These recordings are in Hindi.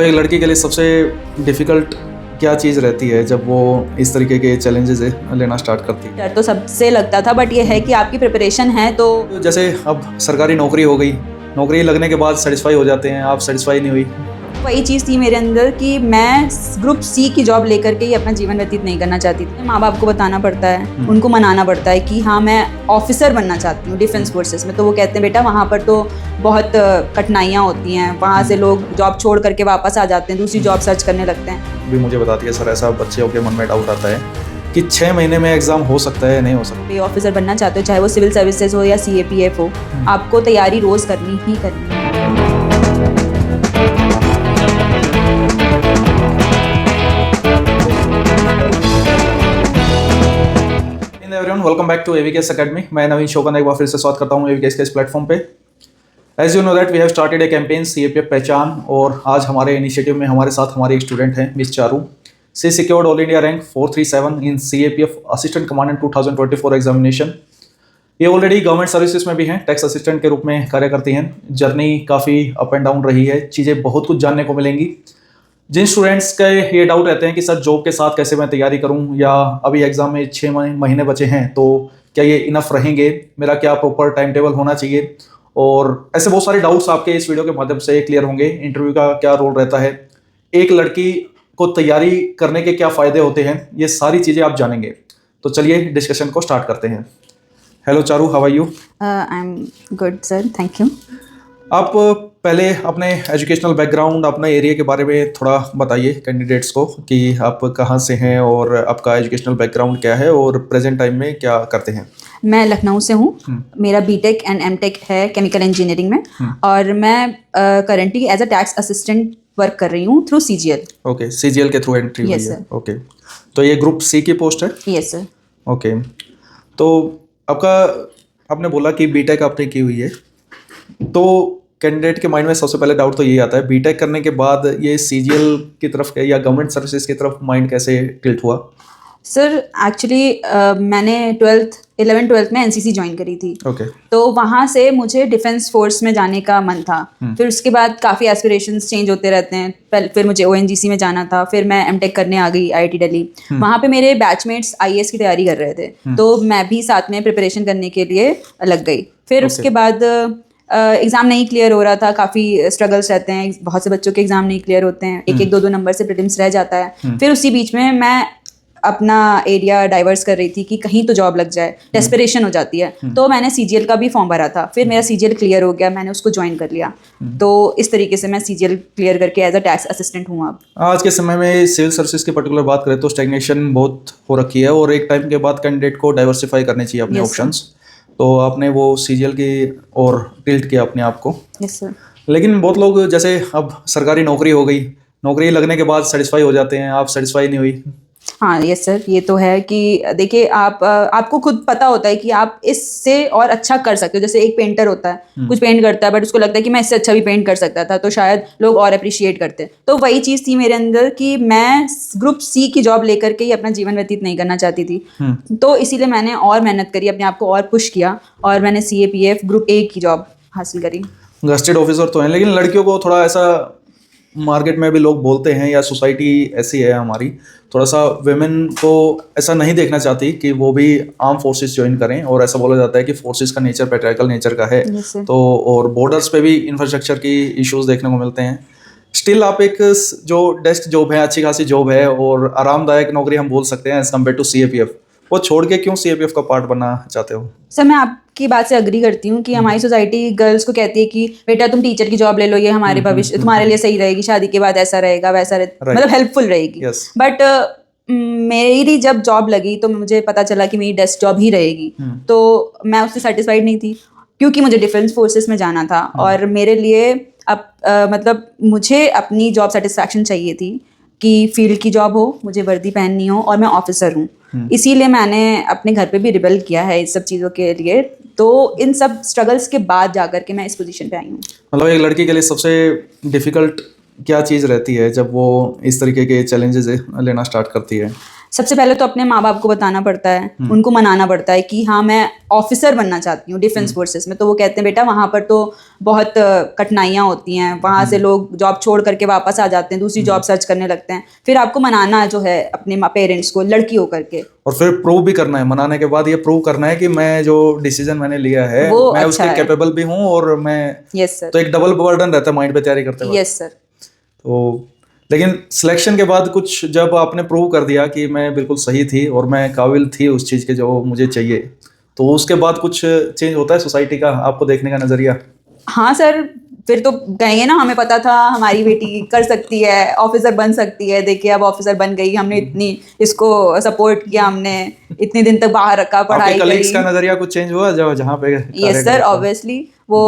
एक लड़की के लिए सबसे डिफ़िकल्ट क्या चीज़ रहती है जब वो इस तरीके के चैलेंजेस लेना स्टार्ट करती है? डर तो सबसे लगता था, बट ये है कि आपकी प्रिपरेशन है तो जैसे अब सरकारी नौकरी हो गई, नौकरी लगने के बाद सेटिस्फाई हो जाते हैं, आप सेटिस्फाई नहीं हुई। वही चीज़ थी मेरे अंदर कि मैं ग्रुप सी की जॉब लेकर के ही अपना जीवन व्यतीत नहीं करना चाहती थी। माँ बाप को बताना पड़ता है, उनको मनाना पड़ता है कि हाँ मैं ऑफिसर बनना चाहती हूँ डिफेंस फोर्सेस में। तो वो कहते हैं बेटा वहाँ पर तो बहुत कठिनाइयाँ होती हैं, वहाँ से लोग जॉब छोड़ करके वापस आ जाते हैं, दूसरी जॉब सर्च करने लगते हैं। भी मुझे बताती है सर, ऐसा बच्चों के मन में डाउट आता है कि 6 महीने में एग्ज़ाम हो सकता है या नहीं हो सकता। ये ऑफिसर बनना चाहते हो, चाहे वो सिविल सर्विसेज हो या CAPF हो, आपको तैयारी रोज़ करनी ही करनी है। Everyone, welcome back to AVKS academy. मैं नवीन शोकन एक बार फिर से स्वागत करता हूँ AVKS के इस प्लेटफॉर्म पे। As you know that we have started a campaign CAPF पहचान, और आज हमारे इनिशिएटिव में हमारे साथ हमारी एक स्टूडेंट हैं मिस चारू। सी सिक्योर्ड ऑल इंडिया रैंक 437 इन CAPF असिस्टेंट कमांडेंट 2024 एग्जामिनेशन। ये ऑलरेडी गवर्नमेंट सर्विसेज में भी हैं, टैक्स असिस्टेंट के रूप में कार्य करती हैं। जर्नी काफ़ी अप एंड डाउन रही है, चीज़ें बहुत कुछ जानने को मिलेंगी। जिन स्टूडेंट्स के ये डाउट रहते हैं कि सर जॉब के साथ कैसे मैं तैयारी करूं, या अभी एग्जाम में 6 महीने बचे हैं तो क्या ये इनफ रहेंगे, मेरा क्या प्रॉपर टाइम टेबल होना चाहिए, और ऐसे बहुत सारे डाउट्स आपके इस वीडियो के माध्यम से क्लियर होंगे। इंटरव्यू का क्या रोल रहता है, एक लड़की को तैयारी करने के क्या फ़ायदे होते हैं, ये सारी चीज़ें आप जानेंगे। तो चलिए डिस्कशन को स्टार्ट करते हैं। Hello Charu, how are you? I am good sir, thank you. आप पहले अपने एजुकेशनल बैकग्राउंड, अपने एरिया के बारे में थोड़ा बताइए कैंडिडेट्स को कि आप कहाँ से हैं और आपका एजुकेशनल बैकग्राउंड क्या है और प्रेजेंट टाइम में क्या करते हैं। मैं लखनऊ से हूँ। मेरा BTech एंड MTech है केमिकल इंजीनियरिंग में, और मैं currently as a tax assistant work कर रही हूँ थ्रू CGL। ओके, CGL के थ्रू एंट्री हुई Yes, है। sir. ओके, तो ये ग्रुप C की पोस्ट है। Yes sir. ओके, तो आपका आपने बोला कि BTech आपने की हुई है, तो कैंडिडेट के माइंड में सबसे पहले डाउट तो यही आता है BTech करने के बाद ये CGL की तरफ या गवर्नमेंट सर्विसेज की तरफ माइंड कैसे टिल्ट हुआ? सर एक्चुअली मैंने 11th-12th में NCC ज्वाइन करी थी। ओके, तो वहाँ से मुझे डिफेंस फोर्स में जाने का मन था। फिर उसके बाद काफ़ी एस्पिरेशंस चेंज होते रहते हैं। फिर मुझे ONGC में जाना था, फिर मैं MTech करने आ गई IIT दिल्ली। वहाँ पे मेरे बैचमेट्स IAS की तैयारी कर रहे थे, तो मैं भी साथ में प्रिपरेशन करने के लिए लग गई। फिर उसके बाद एग्ज़ाम नहीं क्लियर हो रहा था, काफ़ी स्ट्रगल्स रहते हैं, बहुत से बच्चों के एग्ज़ाम नहीं क्लियर होते हैं, 1-1, 2-2 नंबर से प्रीलिम्स रह जाता है। फिर उसी बीच में मैं अपना एरिया डाइवर्स कर रही थी कि कहीं तो जॉब लग जाए, डेस्परेशन हो जाती है। तो मैंने CGL का भी फॉर्म भरा था, फिर मेरा CGL क्लियर हो गया, मैंने उसको ज्वाइन कर लिया। तो इस तरीके से मैं CGL क्लियर करके एज अ टैक्स असिस्टेंट हूँ अब। आज के समय में सिविल सर्विसेज की पर्टिकुलर बात करें तो स्टैग्नेशन बहुत हो रखी है, और एक टाइम के बाद कैंडिडेट को डाइवर्सिफाई करने चाहिए अपने Yes, ऑप्शंस। तो आपने वो CGL की और टिल्ट किया अपने आप को। Yes sir. लेकिन बहुत लोग जैसे अब सरकारी नौकरी हो गई, नौकरी लगने के बाद सेटिस्फाई हो जाते हैं, आप सेटिस्फाई नहीं हुई। हाँ यस सर, ये तो है कि देखिए आपको खुद पता होता है कि आप इससे और अच्छा कर सकते हो। जैसे एक पेंटर होता है, कुछ पेंट करता है, बट उसको लगता है कि मैं इससे अच्छा भी पेंट कर सकता था, तो शायद लोग और अप्रिशिएट करते हैं। तो वही चीज़ थी मेरे अंदर कि मैं ग्रुप C की जॉब लेकर के ही अपना जीवन व्यतीत नहीं करना चाहती थी। तो इसीलिए मैंने और मेहनत करी, अपने आप को और पुश किया, और मैंने CAPF ग्रुप A की जॉब हासिल करी। गस्टेड ऑफिसर तो हैं, लेकिन लड़कियों को थोड़ा ऐसा मार्केट में भी लोग बोलते हैं, या सोसाइटी ऐसी है हमारी, थोड़ा सा वेमेन को ऐसा नहीं देखना चाहती कि वो भी आर्म फोर्सेस ज्वाइन करें, और ऐसा बोला जाता है कि फोर्सेस का नेचर पैट्रियार्कल नेचर का है। Yes, sir. तो और बॉर्डर्स पे भी इंफ्रास्ट्रक्चर की इश्यूज देखने को मिलते हैं। स्टिल आप एक जो डेस्क जॉब है, अच्छी खासी जॉब है और आरामदायक नौकरी हम बोल सकते हैं एज कम्पेयर टू CAPF, वो छोड़ के क्यों CAPF का पार्ट बनना चाहते हो? सर मैं आपकी बात से अग्री करती हूँ कि हमारी सोसाइटी गर्ल्स को कहती है कि बेटा तुम टीचर की जॉब ले लो, ये हमारे भविष्य तुम्हारे लिए सही रहेगी, शादी के बाद ऐसा रहेगा वैसा मतलब हेल्पफुल रहेगी। Yes. बट मेरी जब जॉब लगी तो मुझे पता चला कि मेरी डेस्क जॉब ही रहेगी। तो मैं उससे सेटिस्फाइड नहीं थी, क्योंकि मुझे डिफेंस फोर्सेस में जाना था, और मेरे लिए अब मतलब मुझे अपनी जॉब सेटिस्फैक्शन चाहिए थी कि फील्ड की जॉब हो, मुझे वर्दी पहननी हो, और मैं ऑफिसर हूँ। इसीलिए मैंने अपने घर पे भी रिबेल किया है इस सब चीज़ों के लिए। तो इन सब स्ट्रगल्स के बाद जाकर के मैं इस पोजीशन पे आई हूँ। मतलब एक लड़की के लिए सबसे डिफ़िकल्ट क्या चीज़ रहती है जब वो इस तरीके के चैलेंजेस लेना स्टार्ट करती है? सबसे पहले तो अपने माँ बाप को बताना पड़ता है, उनको मनाना पड़ता है कि हाँ मैं ऑफिसर बनना चाहती हूँ डिफेंस फोर्सेस में। तो वो कहते हैं बेटा वहाँ पर तो बहुत कठिनाइयाँ होती हैं, वहाँ से लोग जॉब छोड़ करके वापस आ जाते हैं, दूसरी जॉब सर्च करने लगते हैं। फिर आपको मनाना जो है अपने पेरेंट्स को, लड़की होकर के, और फिर प्रूव भी करना है, मनाने के बाद ये प्रूव करना है कि मैं जो डिसीजन मैंने लिया है वो मैं अच्छा उसके है। कैपेबल भी हूँ और मैं। Yes sir. तो एक डबल बर्डन रहता है माइंड पे तैयारी करते वक्त। Yes sir. तो लेकिन सिलेक्शन के बाद कुछ जब आपने प्रूव कर दिया कि मैं बिल्कुल सही थी और मैं काबिल थी उस चीज़ के जो मुझे चाहिए, तो उसके बाद कुछ चेंज होता है सोसाइटी का, आपको देखने का नज़रिया? हाँ सर, फिर तो कहेंगे ना हमें पता था हमारी बेटी कर सकती है, ऑफिसर बन सकती है, देखिए अब ऑफिसर बन गई, हमने इतनी इसको सपोर्ट किया, हमने इतने दिन तक बाहर रखा, पढ़ाई आपके कलीग्स करी। का नज़रिया कुछ चेंज हुआ जहाँ पे यस सर, ऑब्वियसली वो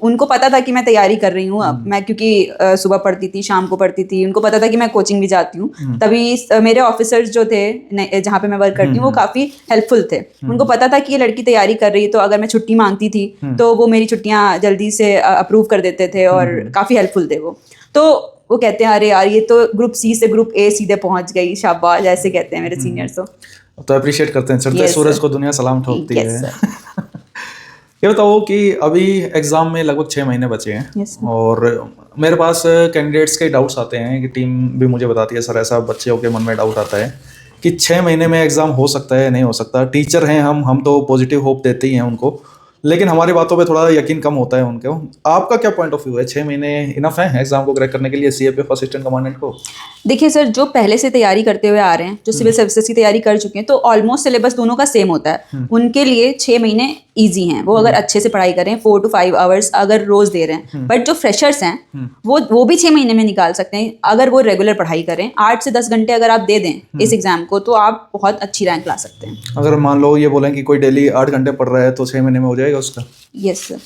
उनको पता था कि मैं तैयारी कर रही हूँ अब, मैं क्योंकि सुबह पढ़ती थी, शाम को पढ़ती थी, उनको पता था कि मैं कोचिंग भी जाती हूँ। तभी मेरे ऑफिसर्स जो थे जहाँ पे मैं वर्क करती हूँ वो काफ़ी हेल्पफुल थे। उनको पता था कि ये लड़की तैयारी कर रही है, तो अगर मैं छुट्टी मांगती थी तो वो मेरी छुट्टियाँ जल्दी से अप्रूव कर देते थे और काफ़ी हेल्पफुल थे वो। तो वो कहते हैं अरे यार ये तो ग्रुप सी से ग्रुप ए सीधे पहुंच गई, शाबाश, ऐसे कहते हैं मेरे सीनियर्स। तो अप्रिशिएट करते हैं, चढ़ते सूरज को दुनिया सलाम ठोकती है। सर। ये बताओ कि अभी एग्ज़ाम में लगभग 6 महीने बचे हैं। Yes, और मेरे पास कैंडिडेट्स के डाउट्स आते हैं कि टीम भी मुझे बताती है सर ऐसा बच्चों के मन में डाउट आता है कि 6 महीने में एग्ज़ाम हो सकता है नहीं हो सकता। टीचर हैं हम तो पॉजिटिव होप देते ही हैं उनको, लेकिन हमारी बातों पे थोड़ा यकीन कम होता है उनके। आपका क्या पॉइंट ऑफ व्यू है, 6 महीने इनफ है एग्जाम को क्रैक करने के लिए सीएपीएफ असिस्टेंट कमांडेंट को? देखिए सर, जो पहले से तैयारी करते हुए आ रहे हैं, जो सिविल सर्विसेज की तैयारी कर चुके हैं, तो ऑलमोस्ट सिलेबस दोनों का सेम होता है। उनके लिए 6 महीने ईजी हैं, वो अगर अच्छे से पढ़ाई करें, 4 to 5 आवर्स अगर रोज दे रहे हैं। बट जो फ्रेशर्स हैं वो भी 6 महीने में निकाल सकते हैं अगर वो रेगुलर पढ़ाई करें। 8 से 10 घंटे अगर आप दे दें इस एग्जाम को, तो आप बहुत अच्छी रैंक ला सकते हैं। अगर मान लो ये बोलें कि कोई डेली 8 घंटे पढ़ रहा है तो 6 महीने में हो जाएगा उसका? यस सर,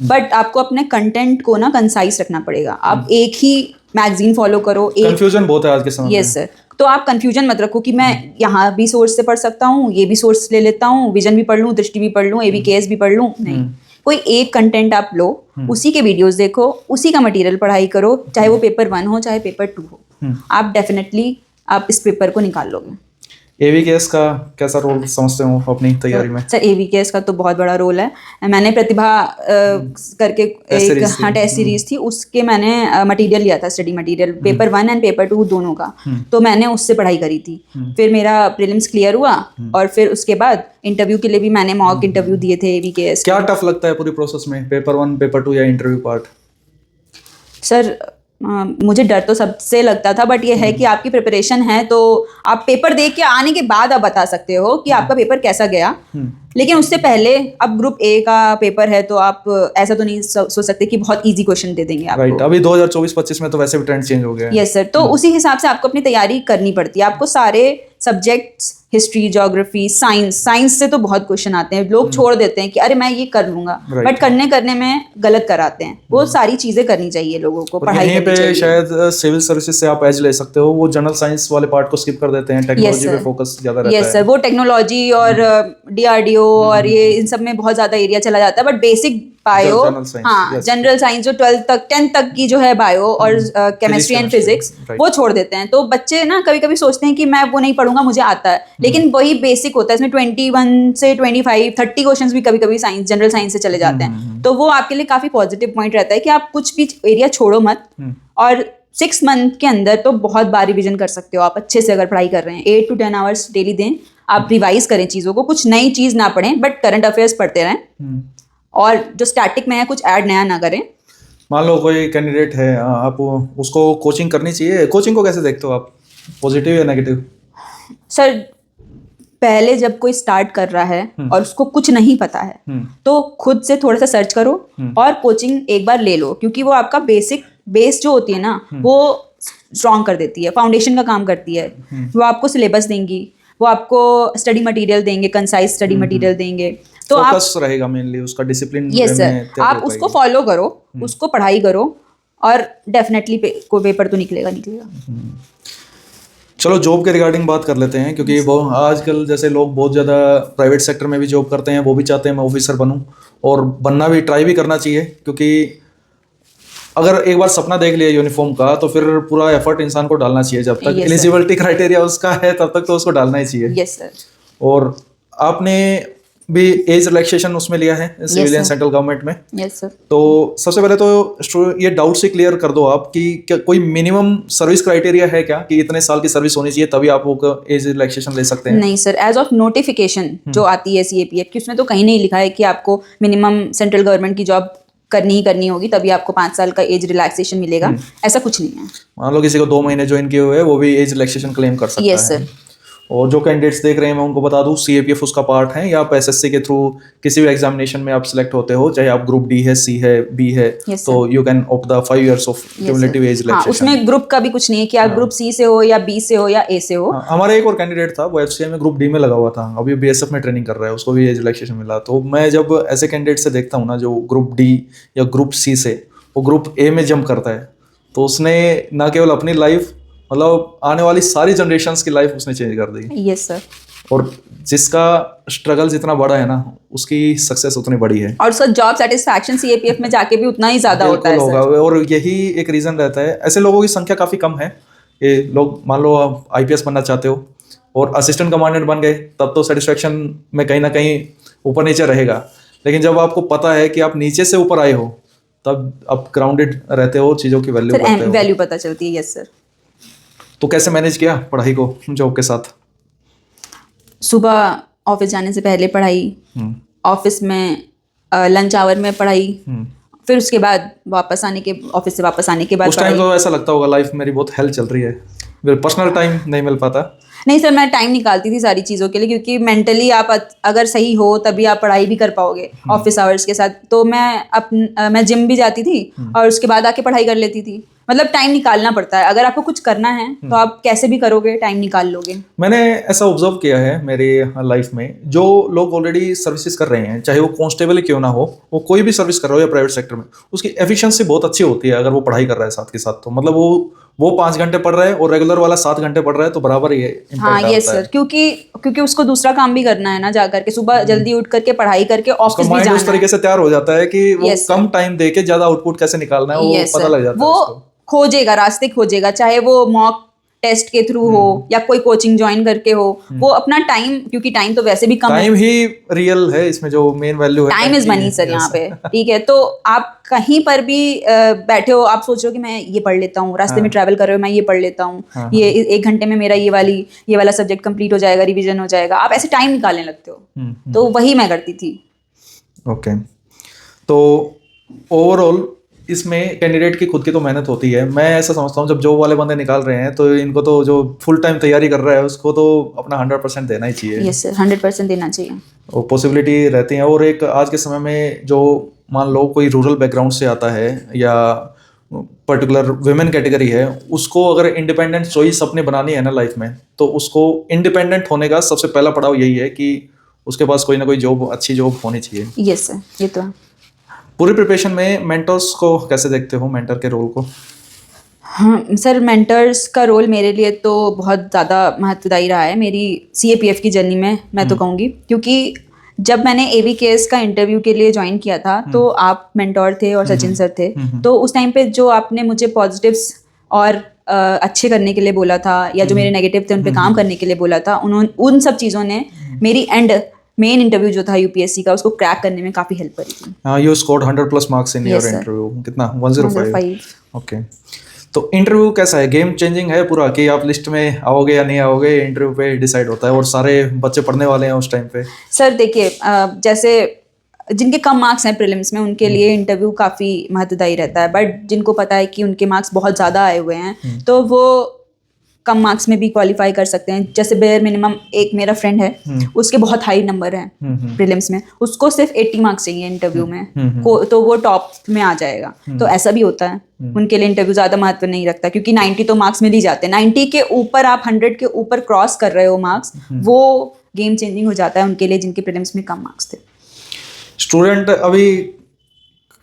बट आपको अपने कंटेंट को ना कंसाइज रखना पड़ेगा। आप एक ही मैगजीन फॉलो करो, एक कंफ्यूजन बहुत है आज के समय में। यस सर, तो आप कंफ्यूजन मत रखो कि मैं यहाँ भी सोर्स से पढ़ सकता हूँ, ये भी सोर्स ले लेता हूँ, विजन भी पढ़ लूँ, दृष्टि भी पढ़ लूँ, एबीकेएस भी पढ़ लूँ। नहीं, कोई एक कंटेंट आप लो, उसी के वीडियोस देखो, उसी का मटेरियल पढ़ाई करो, चाहे वो पेपर 1 हो चाहे पेपर 2 हो, आप डेफिनेटली आप इस पेपर को निकाल लोगे। एवीकेएस का कैसा रोल समझते हो अपनी तैयारी में? सर एवीकेएस का तो बहुत बड़ा रोल है। मैंने प्रतिभा करके एक टेस्ट सीरीज थी, उसके मैंने मटेरियल लिया था, study material, paper 1 and paper 2 दोनों का। तो मैंने उससे पढ़ाई करी थी। फिर मेरा प्रीलिम्स क्लियर हुआ और फिर उसके बाद इंटरव्यू के लिए भी मैंने मॉक इंटरव्यू दिए थे एवीकेएस। क्या टफ लगता है पूरी प्रोसेस में, पेपर 1 पेपर 2 या इंटरव्यू पार्ट? सर मुझे डर तो सबसे लगता था, बट ये है कि आपकी प्रिपरेशन है तो आप पेपर दे के आने के बाद आप बता सकते हो कि आपका पेपर कैसा गया। लेकिन उससे पहले अब ग्रुप ए का पेपर है तो आप ऐसा तो नहीं सोच सकते कि बहुत इजी क्वेश्चन दे देंगे आपको। राइट, अभी 2024-25 में तो वैसे भी ट्रेंड चेंज हो गया है। यस सर, तो उसी हिसाब से आपको अपनी तैयारी करनी पड़ती है। आपको सारे सब्जेक्ट्स, हिस्ट्री, ज्योग्राफी, साइंस से तो बहुत क्वेश्चन आते हैं। लोग छोड़ देते हैं कि अरे मैं ये कर लूंगा, बट करने में गलत कराते हैं। वो सारी चीजें करनी चाहिए लोगो को, पढ़ाई करनी चाहिए। शायद सिविल सर्विसेज से आप एज ले सकते हो, वो जनरल साइंस वाले पार्ट को स्किप कर देते हैं, टेक्नोलॉजी पे फोकस ज्यादा रहता है। यस सर, वो टेक्नोलॉजी और डीआरडीओ और ये इन सब में बहुत ज्यादा एरिया चला जाता है, बट बेसिक बायो, हाँ जनरल साइंस जो 12 तक 10 तक की जो है बायो और केमिस्ट्री एंड फिजिक्स, वो छोड़ देते हैं। तो बच्चे ना कभी कभी सोचते हैं कि मैं वो नहीं पढ़ूंगा, मुझे आता है, लेकिन वही बेसिक होता है। इसमें 21 से 25 30 क्वेश्चंस भी कभी कभी साइंस, जनरल साइंस से चले जाते हैं। तो वो आपके लिए काफी पॉजिटिव पॉइंट रहता है कि आप कुछ भी एरिया छोड़ो मत, और 6 मंथ के अंदर तो बहुत बार रिविजन कर सकते हो आप अच्छे से। अगर पढ़ाई कर रहे हैं 8 to 10 आवर्स डेली दें, आप रिवाइज करें चीज़ों को, कुछ नई चीज़ ना पढ़ें बट करंट अफेयर्स पढ़ते रहें, और जो स्टैटिक में है कुछ ऐड नया ना करें। मान लो कोई कैंडिडेट है, आप उसको कोचिंग करनी चाहिए, कोचिंग को कैसे देखते हो आप, पॉजिटिव या नेगेटिव? सर पहले जब कोई स्टार्ट कर रहा है और उसको कुछ नहीं पता है तो खुद से थोड़ा सा सर्च करो और कोचिंग एक बार ले लो, क्योंकि वो आपका बेस जो होती है ना वो स्ट्रॉन्ग कर देती है, फाउंडेशन का काम करती है। वो आपको सिलेबस देंगी, वो आपको स्टडी मटेरियल देंगे, कंसाइज स्टडी मटेरियल देंगे, तो फोकस रहेगा मेनली उसका, डिसिप्लिन। यस सर, आप उसको फॉलो करो, उसको पढ़ाई करो, और डेफिनेटली पेपर तो निकलेगा। चलो जॉब के रिगार्डिंग बात कर लेते हैं, क्योंकि वो आजकल जैसे लोग बहुत ज़्यादा प्राइवेट सेक्टर में भी जॉब करते हैं, वो भी चाहते हैं मैं ऑफिसर बनूं, और बनना भी, ट्राई भी करना चाहिए, क्योंकि अगर एक बार सपना देख लिया यूनिफॉर्म का तो फिर पूरा एफर्ट इंसान को डालना चाहिए, जब तक Yes, sir. एलिजिबिलिटी क्राइटेरिया उसका है तब तक तो उसको डालना ही चाहिए। Yes sir. और आपने भी एज रिलैक्सेशन उसमें लिया है सिविलियन sir. सेंट्रल गवर्नमेंट में। Yes sir. तो सबसे पहले तो ये डाउट से क्लियर कर दो आप कि क्या कोई मिनिमम सर्विस क्राइटेरिया है क्या, कि इतने साल की सर्विस होनी चाहिए तभी आप वो एज रिलैक्सेशन ले सकते हैं? नहीं सर, एज ऑफ नोटिफिकेशन जो आती है सीएपीएफ की, उसमें तो कहीं नहीं लिखा है कि आपको मिनिमम सेंट्रल गवर्नमेंट की जॉब करनी ही करनी होगी तभी आपको 5 साल का एज रिलैक्सेशन मिलेगा। ऐसा कुछ नहीं है। मान लो किसी को 2 महीने ज्वाइन किए हुए है, वो भी एज रिलैक्सेशन क्लेम कर सकता यस है। सर। और जो कैंडिडेट्स देख रहे हैं मैं उनको बता दूं, सीएपीएफ उसका पार्ट है, या आप एसएससी के थ्रू किसी भी एग्जामिनेशन में आप सिलेक्ट होते हो, चाहे आप ग्रुप डी है, सी है, बी है, Yes, तो you can opt the 5 years of cumulative age हाँ, रिलैक्सेशन। उसमें ग्रुप का भी कुछ नहीं है कि आप ग्रुप सी से हो या बी से हो या ए से हो। हमारा एक और कैंडिडेट था, वो एफसीआई में ग्रुप डी में लगा हुआ था, अभी बीएसएफ में ट्रेनिंग कर रहा है, उसको भी एज रिलैक्सेशन मिला। तो मैं जब ऐसे कैंडिडेट से देखता हूँ ना जो ग्रुप डी या ग्रुप सी से वो ग्रुप ए में जंप करता है, तो उसने ना केवल अपनी लाइफ, मतलब आने वाली सारी जनरेशंस की लाइफ उसने चेंज कर दी। Yes sir. और जिसका स्ट्रगल जितना बड़ा है ना, उसकी सक्सेस उतनी बड़ी है। और सर जॉब सेटिस्फैक्शन सीएपीएफ में जाके भी उतना ही ज्यादा होता है बिल्कुल सर। होगा, और यही एक रीजन रहता है। ऐसे लोगों की संख्या काफी कम है। ये लोग, मान लो आप आईपीएस बनना चाहते हो और असिस्टेंट कमांडेंट बन गए, तब तो सेटिस्फैक्शन में कहीं ना कहीं ऊपर नीचे रहेगा, लेकिन जब आपको पता है कि आप नीचे से ऊपर आए हो, तब आप ग्राउंडेड रहते हो, चीजों की वैल्यू करते सर हो। वैल्यू पता चलती है। Yes sir. तो कैसे मैनेज किया पढ़ाई को जॉब के साथ? सुबह ऑफिस जाने से पहले पढ़ाई, ऑफिस में लंच आवर में पढ़ाई, फिर उसके बाद वापस आने के, ऑफिस से वापस आने के बाद उस टाइम तो ऐसा लगता होगा लाइफ मेरी बहुत हेल चल रही है, पर्सनल टाइम नहीं मिल पाता। नहीं सर, मैं टाइम निकालती थी सारी चीज़ों के लिए, क्योंकि मेंटली आप अगर सही हो तभी आप पढ़ाई भी कर पाओगे ऑफिस आवर्स के साथ। तो मैं जिम भी जाती थी और उसके बाद आके पढ़ाई कर लेती थी। मतलब टाइम निकालना पड़ता है, अगर आपको कुछ करना है तो आप कैसे भी करोगे, टाइम निकाल लोगे। मैंने ऐसा ऑब्जर्व किया है मेरी लाइफ में, जो लोग ऑलरेडी सर्विसेज कर रहे हैं, चाहे वो कांस्टेबल क्यों ना हो, वो कोई भी सर्विस कर रहा हो या प्राइवेट सेक्टर में, उसकी एफिशिएंसी बहुत अच्छी होती है अगर वो पढ़ाई कर रहा है साथ के साथ। तो मतलब वो 5 घंटे पढ़ रहा है और रेगुलर वाला 7 घंटे पढ़ रहा है, तो बराबर ही है। हाँ ये सर, क्योंकि उसको दूसरा काम भी करना है ना, जा करके सुबह जल्दी उठ करके पढ़ाई करके ऑफिस भी जाना है। उस तरीके से तैयार हो जाता है कि वो कम टाइम देके ज्यादा आउटपुट कैसे निकालना है, वो पता लग जाता है उसको। खोजेगा, रास्ते खोजेगा, चाहे वो मॉक टेस्ट के थ्रू हो या कोई कोचिंग ज्वाइन करके हो। वो अपना टाइम, क्योंकि टाइम तो वैसे भी कम है, टाइम ही रियल है इसमें, जो मेन वैल्यू है टाइम इज मनी सर यहाँ पे। ठीक है, तो आप कहीं पर भी बैठे हो, आप सोच रहे हो कि मैं ये पढ़ लेता हूँ, रास्ते में ट्रैवल कर रहे हो, मैं ये पढ़ लेता हूँ, ये 1 घंटे में मेरा ये वाला सब्जेक्ट कंप्लीट हो जाएगा, रिवीजन हो जाएगा, आप ऐसे टाइम निकालने लगते हो। तो वही मैं करती थी। ओके, तो ओवरऑल इसमें कैंडिडेट की खुद की तो मेहनत होती है। मैं ऐसा समझता हूँ जब जॉब वाले बंदे निकाल रहे हैं तो इनको तो जो फुल टाइम तैयारी कर रहा है उसको तो अपना 100% देना ही चाहिए। यस सर, 100% देना चाहिए। वो पॉसिबिलिटी रहती है। और एक आज के समय में जो मान लो कोई रूरल बैकग्राउंड से आता है या पर्टिकुलर वुमेन कैटेगरी है, उसको अगर इंडिपेंडेंट चॉइस अपने बनानी है ना लाइफ में, तो उसको इंडिपेंडेंट होने का सबसे पहला पड़ाव यही है कि उसके पास कोई ना कोई जॉब, अच्छी जॉब होनी चाहिए। यस सर, ये तो है। पूरी प्रिपरेशन में मेंटर्स को कैसे देखते हो, मेंटर के रोल को? हाँ सर, मेंटर्स का रोल मेरे लिए तो बहुत ज़्यादा महत्वदायी रहा है मेरी सीएपीएफ की जर्नी में, मैं तो कहूँगी। क्योंकि जब मैंने एवीकेएस का इंटरव्यू के लिए ज्वाइन किया था तो आप मेंटोर थे और सचिन सर थे। तो उस टाइम पे जो आपने मुझे पॉजिटिव्स और अच्छे करने के लिए बोला था, या जो मेरे नेगेटिव थे उन पे काम करने के लिए बोला था, उन सब चीज़ों ने मेरी मेन इंटरव्यू जो था यूपीएससी का, उसको क्रैक करने में काफी हेल्प करी थी। हाँ, you scored 100+ marks in your interview. कितना? 105। ओके, तो इंटरव्यू कैसा है? गेम चेंजिंग है पूरा, कि आप लिस्ट में आओगे या नहीं आओगे इंटरव्यू पे डिसाइड होता है, और सारे बच्चे पढ़ने वाले हैं उस टाइम पे? सर देखिए, जैसे जिनके कम मार्क्स हैं प्रीलिम्स में, उनके लिए इंटरव्यू काफ़ी महत्वदायी रहता है। बट जिनको पता है कि उनके मार्क्स बहुत ज़्यादा आए हुए हैं तो वो कम मार्क्स में भी क्वालिफाई कर सकते हैं। जैसे बेयर मिनिमम एक मेरा फ्रेंड है, उसके बहुत हाई नंबर हैं प्रीलिम्स में, उसको सिर्फ 80 मार्क्स चाहिए इंटरव्यू में, तो वो टॉप में आ जाएगा। तो ऐसा भी होता है, उनके लिए इंटरव्यू ज़्यादा महत्व नहीं रखता, क्योंकि 90 तो मार्क्स मिल ही जाते हैं। 90 के ऊपर आप 100 के ऊपर क्रॉस कर रहे हो मार्क्स, वो गेम चेंजिंग हो जाता है उनके लिए जिनके प्रीलिम्स में कम मार्क्स थे। स्टूडेंट अभी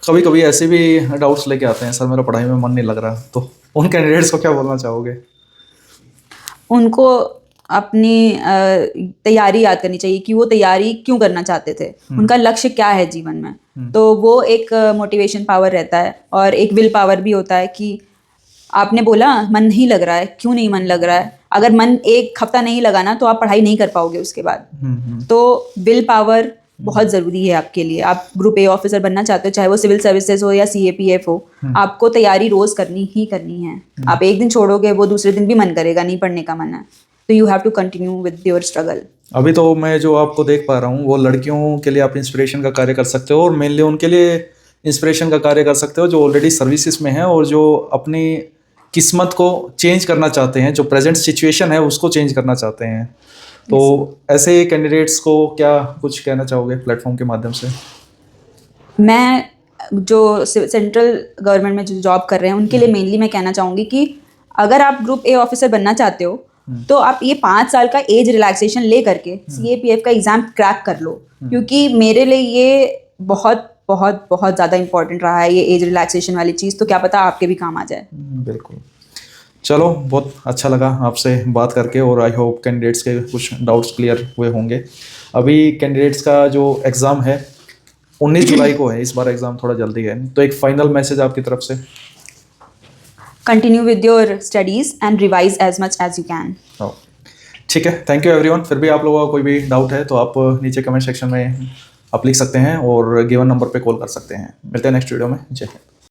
कभी कभी ऐसे भी डाउट्स लेके आते हैं, सर मेरा पढ़ाई में मन नहीं लग रहा, तो उन कैंडिडेट्स को क्या बोलना चाहोगे? उनको अपनी तैयारी याद करनी चाहिए कि वो तैयारी क्यों करना चाहते थे, उनका लक्ष्य क्या है जीवन में। तो वो एक मोटिवेशन पावर रहता है, और एक विल पावर भी होता है कि आपने बोला मन नहीं लग रहा है, क्यों नहीं मन लग रहा है। अगर मन एक हफ्ता नहीं लगा ना तो आप पढ़ाई नहीं कर पाओगे उसके बाद। तो विल पावर बहुत ज़रूरी है आपके लिए। आप ग्रुप ए ऑफिसर बनना चाहते हो, चाहे वो सिविल सर्विसेज हो या CAPF हो, आपको तैयारी रोज़ करनी ही करनी है। आप एक दिन छोड़ोगे, वो दूसरे दिन भी मन करेगा, नहीं पढ़ने का मन है, तो you have to continue with your struggle. अभी तो मैं जो आपको देख पा रहा हूँ वो लड़कियों के लिए आप इंस्पिरेशन का कार्य कर सकते हो, और मेनली उनके लिए इंस्पिरेशन का कार्य कर सकते हो जो ऑलरेडी सर्विसेज में हैं और जो अपनी किस्मत को चेंज करना चाहते हैं, जो प्रेजेंट सिचुएशन है उसको चेंज करना चाहते हैं। तो ऐसे कैंडिडेट्स को क्या कुछ कहना चाहोगे प्लेटफॉर्म के माध्यम से? मैं जो सेंट्रल गवर्नमेंट में जो जॉब कर रहे हैं उनके लिए मेनली मैं कहना चाहूँगी कि अगर आप ग्रुप ए ऑफिसर बनना चाहते हो तो आप ये 5 साल का एज रिलैक्सेशन ले करके CAPF का एग्ज़ाम क्रैक कर लो, क्योंकि मेरे लिए ये बहुत बहुत बहुत ज़्यादा इंपॉर्टेंट रहा है ये एज रिलैक्सेशन वाली चीज़। तो क्या पता आपके भी काम आ जाए। बिल्कुल। चलो, बहुत अच्छा लगा आपसे बात करके, और आई होप कैंडिडेट्स के कुछ डाउट्स क्लियर हुए होंगे। अभी कैंडिडेट्स का जो एग्ज़ाम है 19 जुलाई को है, इस बार एग्ज़ाम थोड़ा जल्दी है, तो एक फाइनल मैसेज आपकी तरफ से? Continue with your studies and revise as much as you can. ठीक है, थैंक यू एवरीवन। फिर भी आप लोगों का कोई भी डाउट है तो आप नीचे कमेंट सेक्शन में आप लिख सकते हैं और गिवन नंबर पे कॉल कर सकते हैं। मिलते हैं नेक्स्ट वीडियो में। जय हिंद।